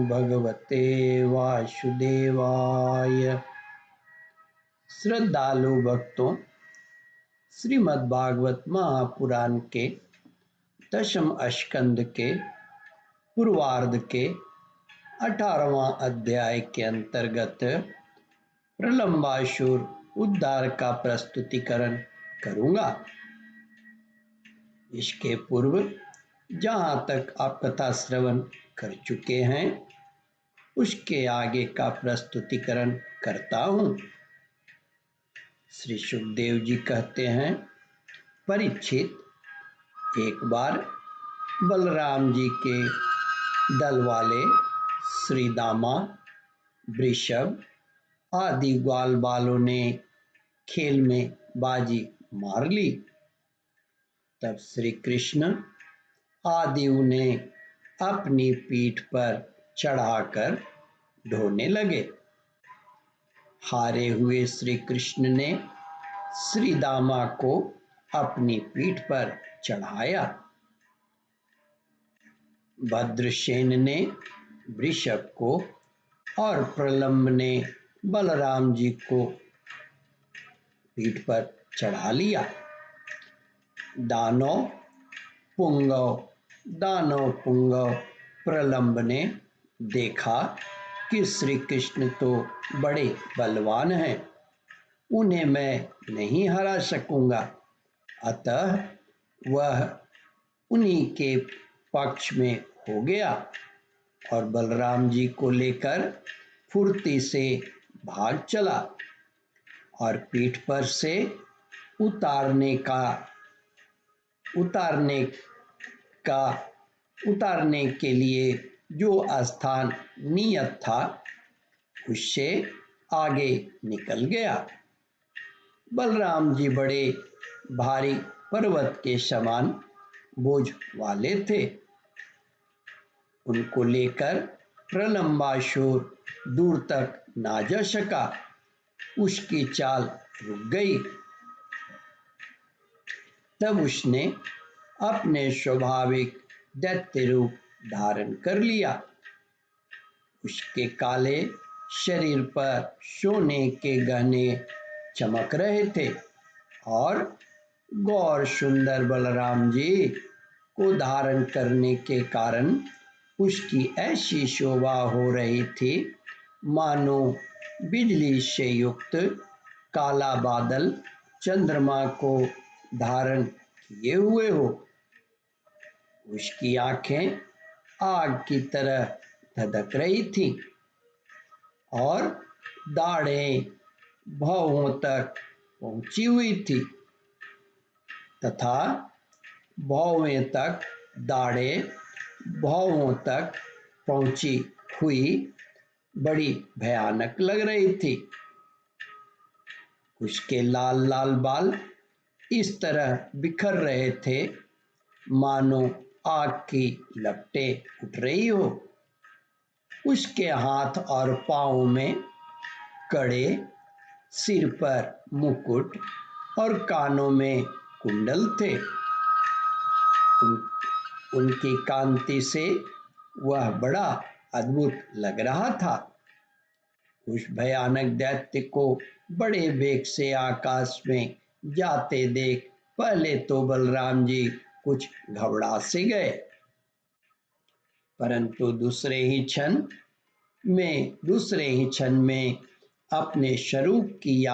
भगवते वासुदेवाय। श्रद्धालु भक्तों, श्रीमद् भागवत महापुराण के दशम स्कंद के पूर्वार्ध के 18वां अध्याय के अंतर्गत प्रलंबासुर उद्धार का प्रस्तुतिकरण करूंगा। इसके पूर्व जहां तक आप कथा श्रवण कर चुके हैं उसके आगे का प्रस्तुतिकरण करता हूं। श्री सुखदेव जी कहते हैं, परीक्षित, एक बार बलराम जी के दल वाले श्री दामा, वृषभ आदि ग्वाल बालों ने खेल में बाजी मार ली। तब श्री कृष्ण आदि उन्हें अपनी पीठ पर चढ़ाकर ढोने लगे। हारे हुए श्री कृष्ण ने श्री दामा को अपनी पीठ पर चढ़ाया। भद्रसेन ने वृषभ को और प्रलंब ने बलराम जी को पीठ पर चढ़ा लिया। दानव पुंगव प्रलंब ने देखा कि श्री कृष्ण तो बड़े बलवान हैं, उन्हें मैं नहीं हरा सकूंगा, अतः वह उन्हीं के पक्ष में हो गया और बलराम जी को लेकर फुर्ती से भाग चला और पीठ पर से उतारने के लिए जो स्थान नियत था उससे आगे निकल गया। बलराम जी बड़े भारी पर्वत के समान बोझ वाले थे, उनको लेकर प्रलंबासुर दूर तक ना जा सका, उसकी चाल रुक गई। तब उसने अपने स्वाभाविक दैत्य रूप धारण कर लिया। उसके काले शरीर पर सोने के गहने चमक रहे थे और गौर सुंदर बलराम जी को धारण करने के कारण उसकी ऐसी शोभा हो रही थी मानो बिजली से युक्त काला बादल चंद्रमा को धारण किए हुए हो। उसकी आंखें आग की तरह धधक रही थी और दाढ़ें भौहों तक पहुंची हुई थी तथा दाढ़ें भौहों तक पहुंची हुई बड़ी भयानक लग रही थी। उसके लाल लाल बाल इस तरह बिखर रहे थे मानो आग की लपटें उठ रही हो। उसके हाथ और पांव में कड़े, सिर पर मुकुट और कानों में कुंडल थे। उनकी कांति से वह बड़ा अद्भुत लग रहा था। उस भयानक दैत्य को बड़े वेग से आकाश में जाते देख पहले तो बलराम जी कुछ घबरा से गए, परंतु दूसरे ही क्षण में अपने स्वरूप की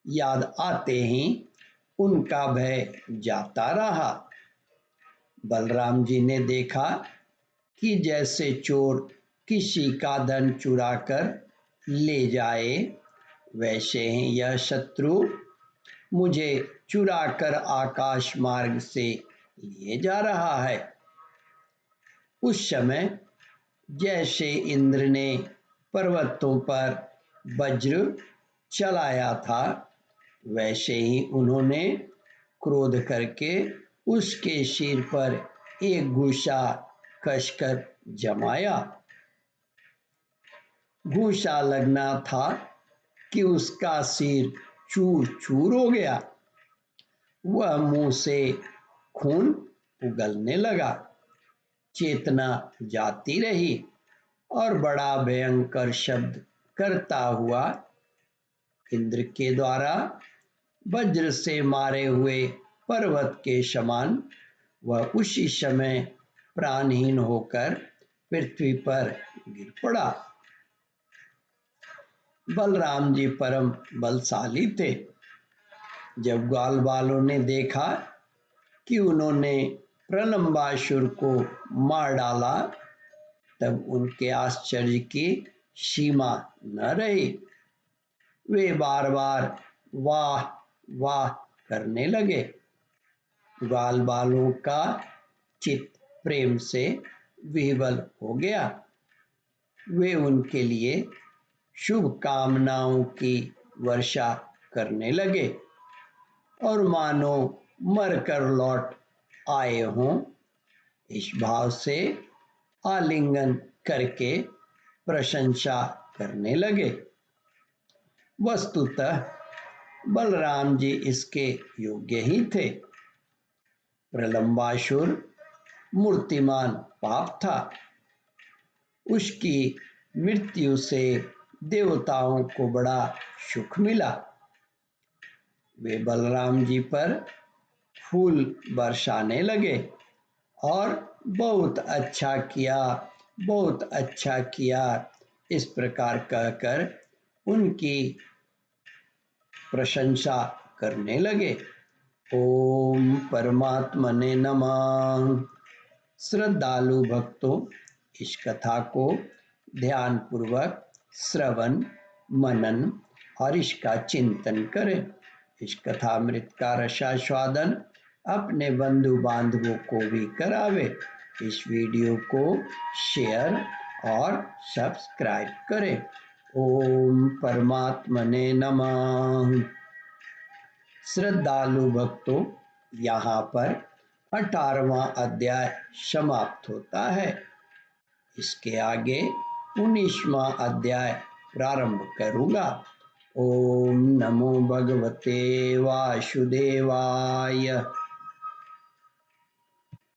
याद आते ही उनका भय जाता रहा। बलराम जी ने देखा कि जैसे चोर किसी का धन चुरा कर ले जाए, वैसे ही यह शत्रु मुझे चुरा कर आकाश मार्ग से लिए जा रहा है। उस समय जैसे इंद्र ने पर्वतों पर वज्र चलाया था, वैसे ही उन्होंने क्रोध करके उसके सिर पर एक घूसा कसकर जमाया। घूसा लगना था कि उसका सिर चूर चूर हो गया। वह मुंह से खून उगलने लगा। चेतना जाती रही और बड़ा भयंकर शब्द करता हुआ इंद्र के द्वारा वज्र से मारे हुए पर्वत के समान वह उसी समय प्राणहीन होकर पृथ्वी पर गिर पड़ा। बलराम जी परम बलशाली थे। जब ग्वाल बालों ने देखा कि उन्होंने प्रलंबासुर को मार डाला, तब उनके आश्चर्य की सीमा न रही। वे बार बार वाह वाह करने लगे। ग्वाल बालों का चित्त प्रेम से विह्वल हो गया। वे उनके लिए शुभ कामनाओं की वर्षा करने लगे और मानो मरकर लौट आए हों इस भाव से आलिंगन करके प्रशंसा करने लगे। वस्तुतः बलराम जी इसके योग्य ही थे। प्रलंबासुर मूर्तिमान पाप था। उसकी मृत्यु से देवताओं को बड़ा सुख मिला। वे बलराम जी पर फूल बरसाने लगे और बहुत अच्छा किया, बहुत अच्छा किया, इस प्रकार कहकर उनकी प्रशंसा करने लगे। ओम परमात्मने नमः। श्रद्धालु भक्तों, इस कथा को ध्यान पूर्वक श्रवण मनन और इसका चिंतन करें। इस कथामृत का रसास्वादन अपने बंधु बांधवों को भी करावे। इस वीडियो को शेयर और सब्सक्राइब करें। ओम परमात्मने नमः। श्रद्धालु भक्तों, यहाँ पर 18वां अध्याय समाप्त होता है। इसके आगे 19वां अध्याय प्रारंभ करूँगा। ओम नमो भगवते वासुदेवाय।